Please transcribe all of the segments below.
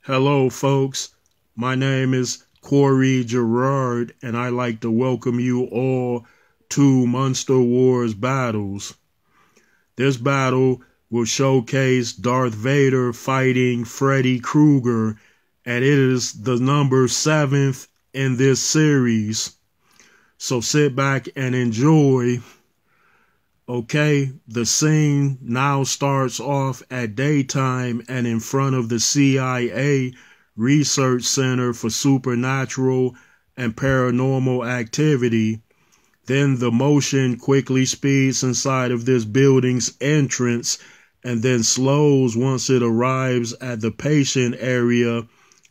Hello, folks. My name is Corey Gerard, and I'd like to welcome you all to Monster Wars Battles. This battle will showcase Darth Vader fighting Freddy Krueger, and it is the number 7th in this series. So sit back and enjoy. Okay, the scene now starts off at daytime and in front of the CIA Research Center for Supernatural and Paranormal Activity. Then the motion quickly speeds inside of this building's entrance and then slows once it arrives at the patient area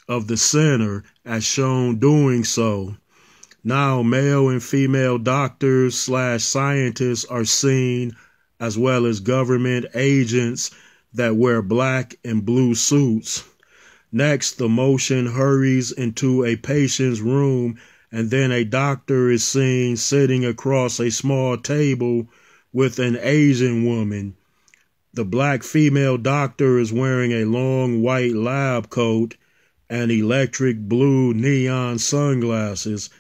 of the center, as shown doing so. Now, male and female doctors/scientists are seen, as well as government agents that wear black and blue suits. Next, the motion hurries into a patient's room, and then a doctor is seen sitting across a small table with an Asian woman. The black female doctor is wearing a long white lab coat and electric blue neon sunglasses,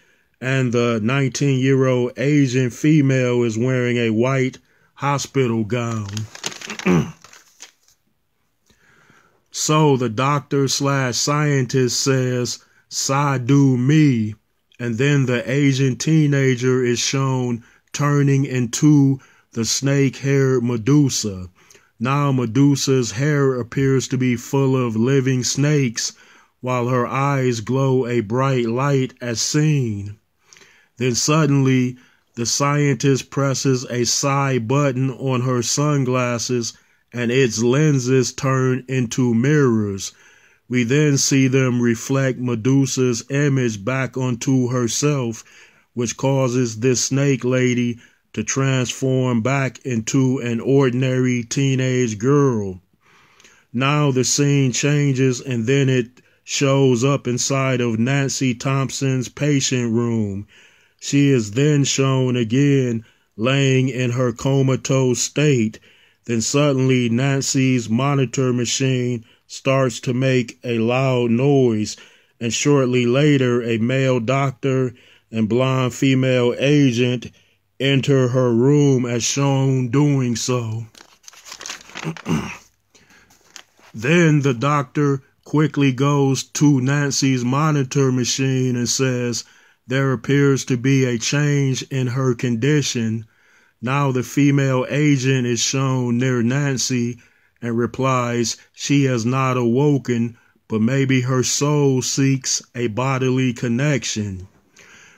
and the 19-year-old Asian female is wearing a white hospital gown. So the doctor/scientist says, "Sadu me," and then the Asian teenager is shown turning into the snake-haired Medusa. Now Medusa's hair appears to be full of living snakes, while her eyes glow a bright light as seen. Then suddenly, the scientist presses a side button on her sunglasses and its lenses turn into mirrors. We then see them reflect Medusa's image back onto herself, which causes this snake lady to transform back into an ordinary teenage girl. Now the scene changes and then it shows up inside of Nancy Thompson's patient room. She is then shown again laying in her comatose state. Then suddenly Nancy's monitor machine starts to make a loud noise, and shortly later a male doctor and blonde female agent enter her room, as shown doing so. Then the doctor quickly goes to Nancy's monitor machine and says there appears to be a change in her condition. Now the female agent is shown near Nancy and replies she has not awoken, but maybe her soul seeks a bodily connection.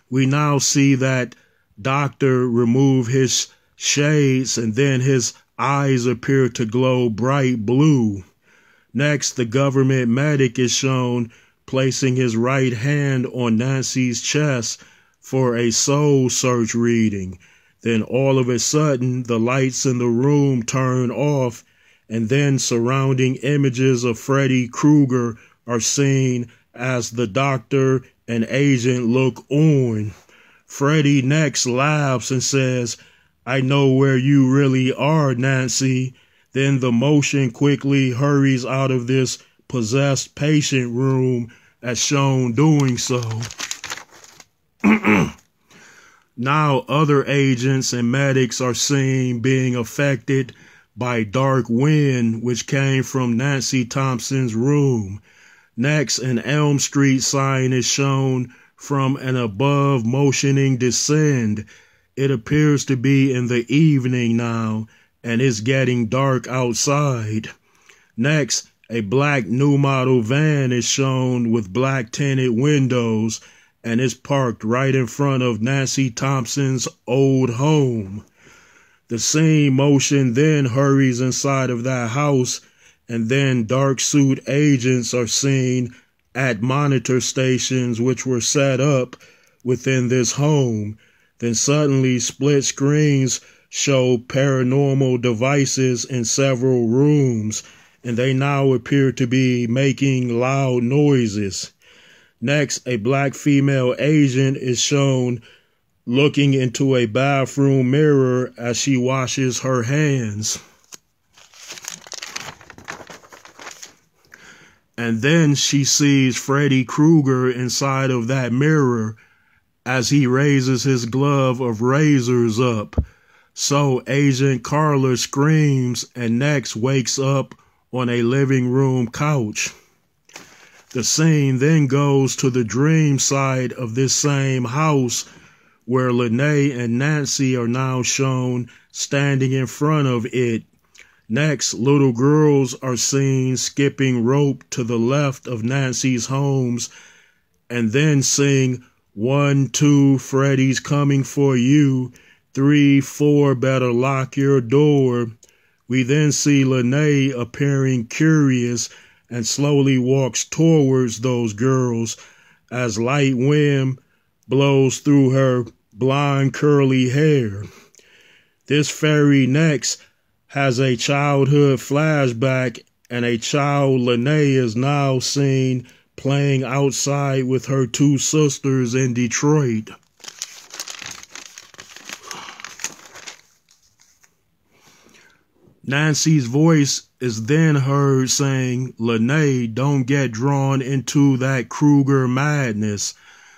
We now see that doctor remove his shades and then his eyes appear to glow bright blue. Next, the government medic is shown placing his right hand on Nancy's chest for a soul search reading. Then all of a sudden, the lights in the room turn off, and then surrounding images of Freddy Krueger are seen as the doctor and agent look on. Freddy next laughs and says, "I know where you really are, Nancy." Then the motion quickly hurries out of this possessed patient room, as shown doing so. Now other agents and medics are seen being affected by dark wind, which came from Nancy Thompson's room. Next, an Elm Street sign is shown from an above motioning descend. It appears to be in the evening now, and it's getting dark outside. Next, a black new model van is shown with black tinted windows, and is parked right in front of Nancy Thompson's old home. The scene motion then hurries inside of that house, and then dark suit agents are seen at monitor stations which were set up within this home. Then suddenly split screens show paranormal devices in several rooms, and they now appear to be making loud noises. Next, a black female agent is shown looking into a bathroom mirror as she washes her hands. And then she sees Freddy Krueger inside of that mirror as he raises his glove of razors up. So Agent Carla screams and next wakes up on a living room couch. The scene then goes to the dream side of this same house where Lene and Nancy are now shown standing in front of it. Next, little girls are seen skipping rope to the left of Nancy's homes and then sing 1, 2, Freddy's coming for you. 3, 4, better lock your door. We then see Lene appearing curious and slowly walks towards those girls as light wind blows through her blonde curly hair. This fairy next has a childhood flashback, and a child Lene is now seen playing outside with her 2 sisters in Detroit. Nancy's voice is then heard saying, Lene, don't get drawn into that Krueger madness.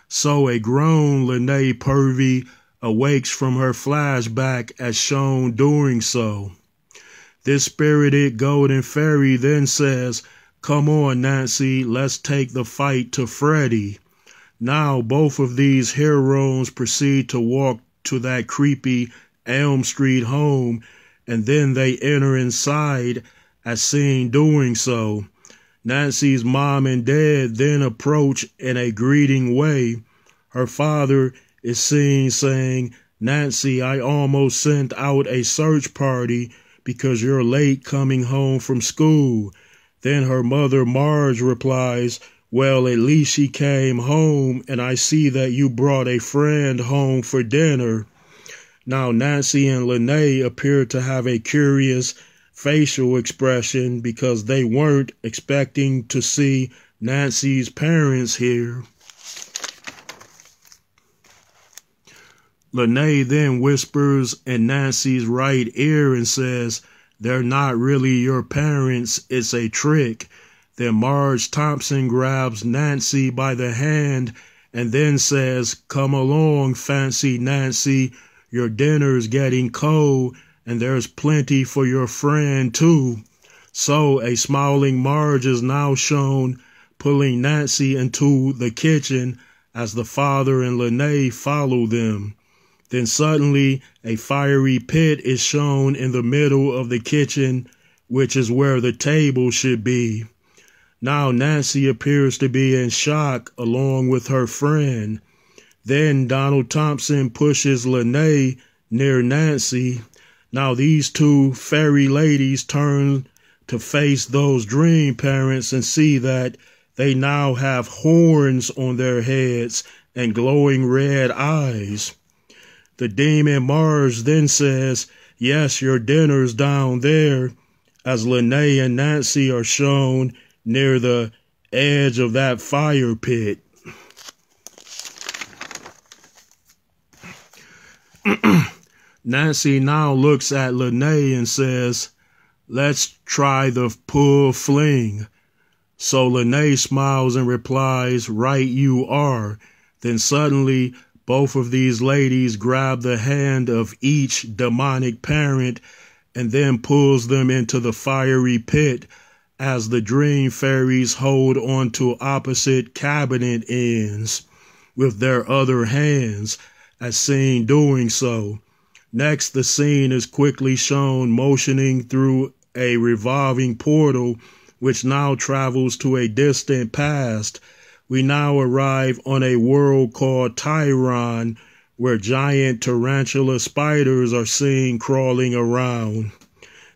So a grown Lene Purvey awakes from her flashback as shown doing so. This spirited golden fairy then says, come on, Nancy, let's take the fight to Freddy. Now both of these heroes proceed to walk to that creepy Elm Street home, and then they enter inside as seen doing so. Nancy's mom and dad then approach in a greeting way. Her father is seen saying, Nancy, I almost sent out a search party because you're late coming home from school. Then her mother Marge replies, well, at least she came home, and I see that you brought a friend home for dinner. Now Nancy and Lene appear to have a curious facial expression because they weren't expecting to see Nancy's parents here. Lene then whispers in Nancy's right ear and says, they're not really your parents, it's a trick. Then Marge Thompson grabs Nancy by the hand and then says, come along, fancy Nancy, your dinner's getting cold and there's plenty for your friend too. So a smiling Marge is now shown pulling Nancy into the kitchen as the father and Lene follow them. Then suddenly a fiery pit is shown in the middle of the kitchen, which is where the table should be. Now Nancy appears to be in shock along with her friend. Then Donald Thompson pushes Lene near Nancy. Now these 2 fairy ladies turn to face those dream parents and see that they now have horns on their heads and glowing red eyes. The demon Mars then says, yes, your dinner's down there, as Lene and Nancy are shown near the edge of that fire pit. Nancy now looks at Lene and says, let's try the pull fling. So Lene smiles and replies, right you are. Then suddenly both of these ladies grab the hand of each demonic parent and then pulls them into the fiery pit as the dream fairies hold onto opposite cabinet ends with their other hands as seen doing so. Next, the scene is quickly shown motioning through a revolving portal which now travels to a distant past. We now arrive on a world called Tyron, where giant tarantula spiders are seen crawling around.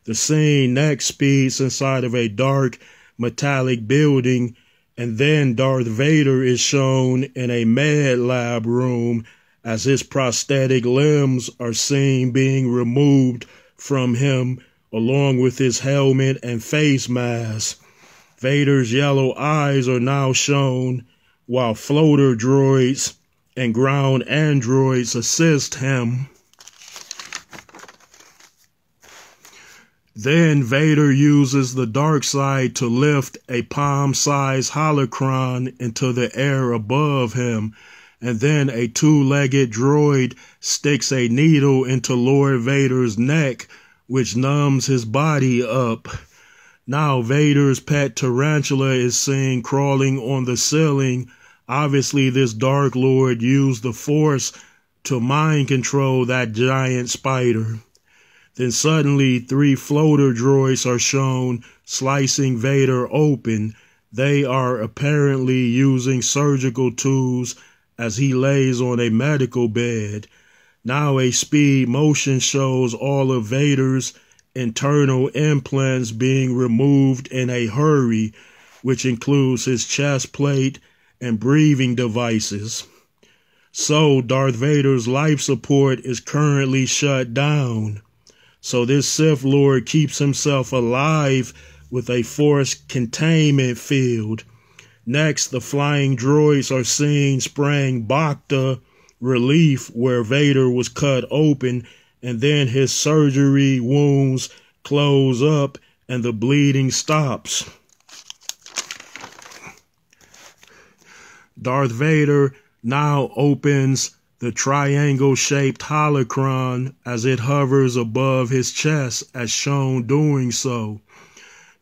The scene next speeds inside of a dark metallic building, and then Darth Vader is shown in a med lab room as his prosthetic limbs are seen being removed from him along with his helmet and face mask. Vader's yellow eyes are now shown, while floater droids and ground androids assist him. Then Vader uses the dark side to lift a palm-sized holocron into the air above him, and then a two-legged droid sticks a needle into Lord Vader's neck, which numbs his body up. Now Vader's pet tarantula is seen crawling on the ceiling. Obviously, this Dark Lord used the Force to mind control that giant spider. Then suddenly 3 floater droids are shown slicing Vader open. They are apparently using surgical tools as he lays on a medical bed. Now a speed motion shows all of Vader's internal implants being removed in a hurry, which includes his chest plate and breathing devices. So Darth Vader's life support is currently shut down. So this Sith Lord keeps himself alive with a Force containment field. Next, the flying droids are seen spraying Bacta relief where Vader was cut open, and then his surgery wounds close up and the bleeding stops. Darth Vader now opens the triangle-shaped holocron as it hovers above his chest, as shown doing so.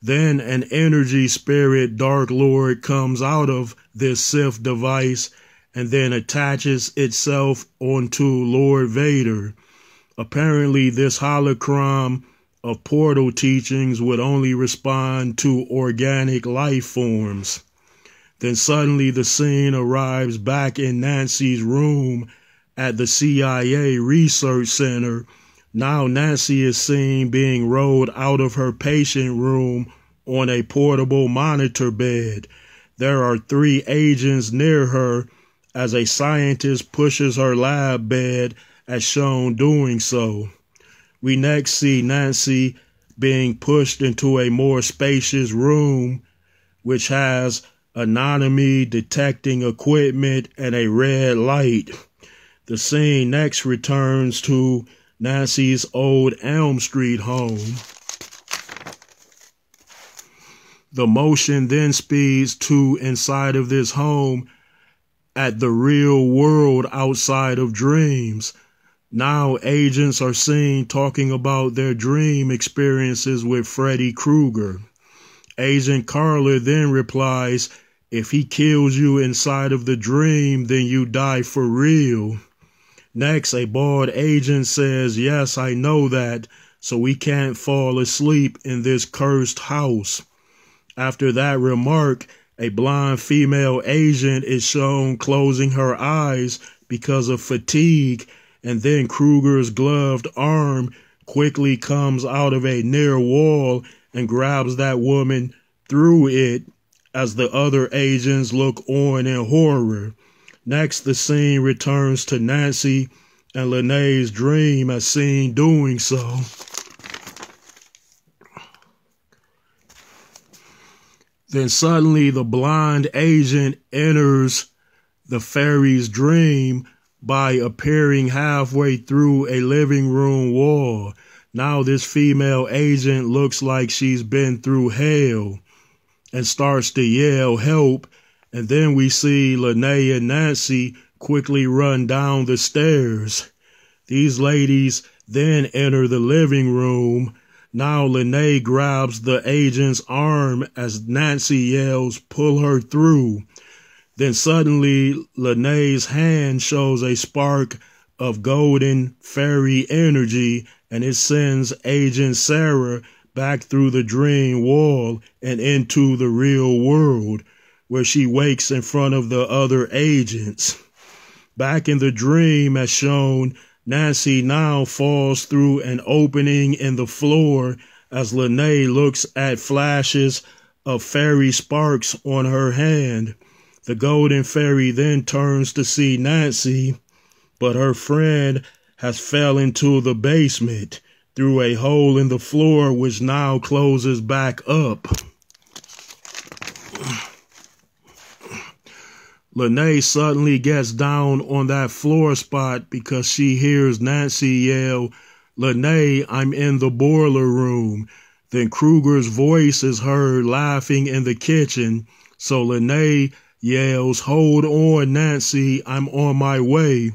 Then an energy spirit Dark Lord comes out of this Sith device and then attaches itself onto Lord Vader. Apparently, this holocron of portal teachings would only respond to organic life forms. Then suddenly the scene arrives back in Nancy's room at the CIA Research Center. Now Nancy is seen being rolled out of her patient room on a portable monitor bed. There are 3 agents near her as a scientist pushes her lab bed, as shown doing so. We next see Nancy being pushed into a more spacious room, which has anatomy detecting equipment and a red light. The scene next returns to Nancy's old Elm Street home. The motion then speeds to inside of this home at the real world outside of dreams. Now agents are seen talking about their dream experiences with Freddy Krueger. Agent Carla then replies, "If he kills you inside of the dream, then you die for real." Next, a bald agent says, "Yes, I know that, so we can't fall asleep in this cursed house." After that remark, a blonde female agent is shown closing her eyes because of fatigue, and then Krueger's gloved arm quickly comes out of a near wall and grabs that woman through it as the other agents look on in horror. Next, the scene returns to Nancy and Lene's dream as seen doing so. Then suddenly the blonde agent enters the fairy's dream by appearing halfway through a living room wall. Now this female agent looks like she's been through hell and starts to yell help, and then we see Lene and Nancy quickly run down the stairs. These ladies then enter the living room. Now Lene grabs the agent's arm as Nancy yells, "Pull her through." Then suddenly Lene's hand shows a spark of golden fairy energy, and it sends Agent Sarah back through the dream wall and into the real world, where she wakes in front of the other agents. Back in the dream as shown, Nancy now falls through an opening in the floor as Lene looks at flashes of fairy sparks on her hand. The golden fairy then turns to see Nancy, but her friend has fell into the basement through a hole in the floor, which now closes back up. Lene suddenly gets down on that floor spot because she hears Nancy yell, "Lene, I'm in the boiler room." Then Kruger's voice is heard laughing in the kitchen, so Lene yells, "Hold on, Nancy, I'm on my way."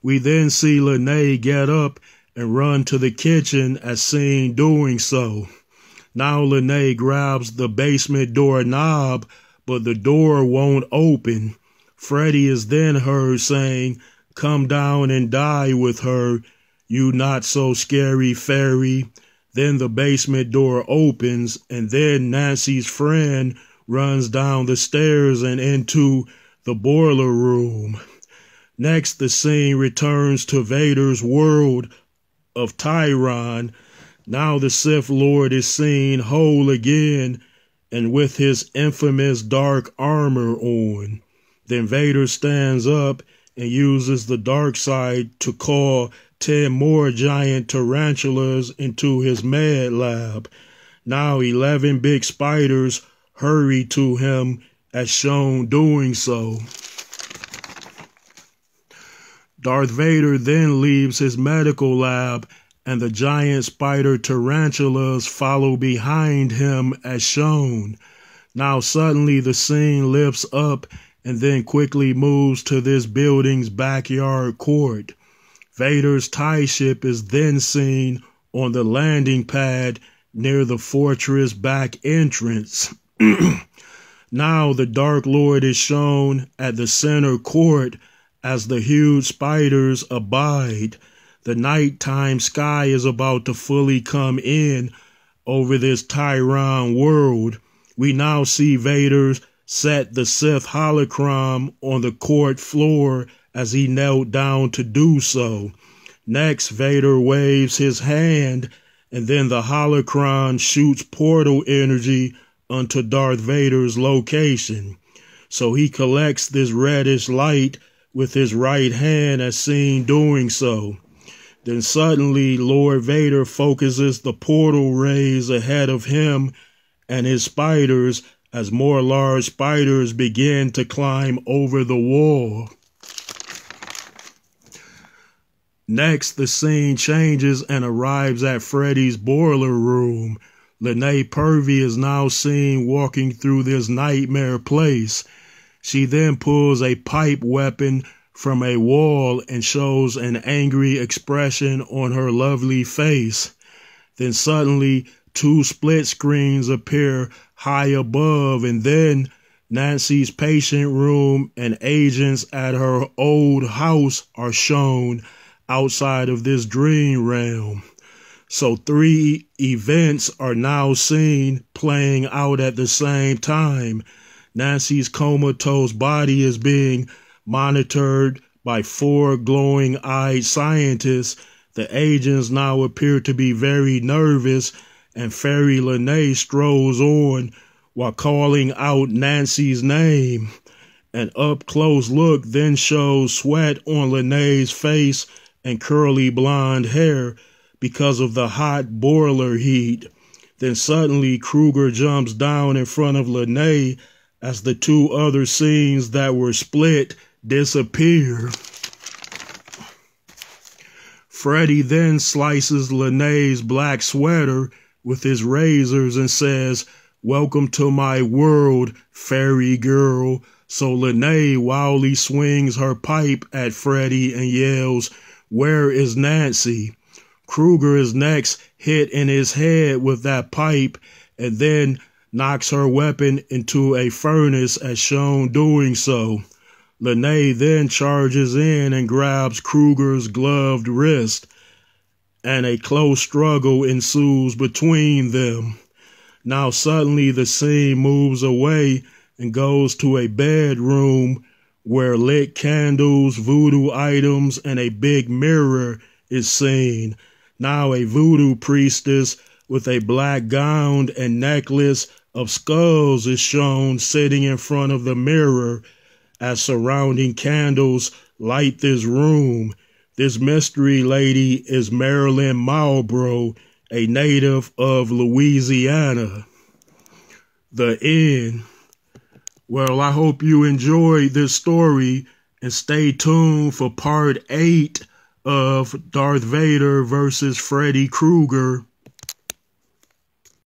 We then see Lene get up and run to the kitchen as seen doing so. Now Lene grabs the basement door knob, but the door won't open. Freddy is then heard saying, "Come down and die with her, you not so scary fairy." Then the basement door opens, and then Nancy's friend runs down the stairs and into the boiler room. Next, the scene returns to Vader's world of Tyron. Now the Sith Lord is seen whole again and with his infamous dark armor on. Then Vader stands up and uses the dark side to call 10 more giant tarantulas into his med lab. Now 11 big spiders hurry to him as shown doing so. Darth Vader then leaves his medical lab and the giant spider tarantulas follow behind him as shown. Now suddenly the scene lifts up and then quickly moves to this building's backyard court. Vader's TIE ship is then seen on the landing pad near the fortress back entrance. Now the Dark Lord is shown at the center court as the huge spiders abide. The nighttime sky is about to fully come in over this Tyron world. We now see Vader set the Sith holocron on the court floor as he knelt down to do so. Next, Vader waves his hand, and then the holocron shoots portal energy onto Darth Vader's location. So he collects this reddish light with his right hand as seen doing so. Then suddenly Lord Vader focuses the portal rays ahead of him and his spiders as more large spiders begin to climb over the wall. Next, the scene changes and arrives at Freddy's boiler room. Lene Purvey is now seen walking through this nightmare place. She then pulls a pipe weapon from a wall and shows an angry expression on her lovely face. Then suddenly 2 split screens appear high above, and then Nancy's patient room and agents at her old house are shown outside of this dream realm. So 3 events are now seen playing out at the same time. Nancy's comatose body is being monitored by 4 glowing-eyed scientists. The agents now appear to be very nervous, and Fairy Lene strolls on while calling out Nancy's name. An up-close look then shows sweat on Lene's face and curly blonde hair because of the hot boiler heat. Then suddenly Kruger jumps down in front of Lene as the 2 other scenes that were split disappear. Freddy then slices Lene's black sweater with his razors and says, "Welcome to my world, fairy girl." So Lene wildly swings her pipe at Freddy and yells, "Where is Nancy?" Kruger is next hit in his head with that pipe and then knocks her weapon into a furnace as shown doing so. Lene then charges in and grabs Kruger's gloved wrist, and a close struggle ensues between them. Now suddenly the scene moves away and goes to a bedroom where lit candles, voodoo items, and a big mirror is seen. Now a voodoo priestess with a black gown and necklace of skulls is shown sitting in front of the mirror as surrounding candles light this room. This mystery lady is Marilyn Marlborough, a native of Louisiana. The end. Well, I hope you enjoyed this story, and stay tuned for part 8 of Darth Vader versus Freddy Krueger.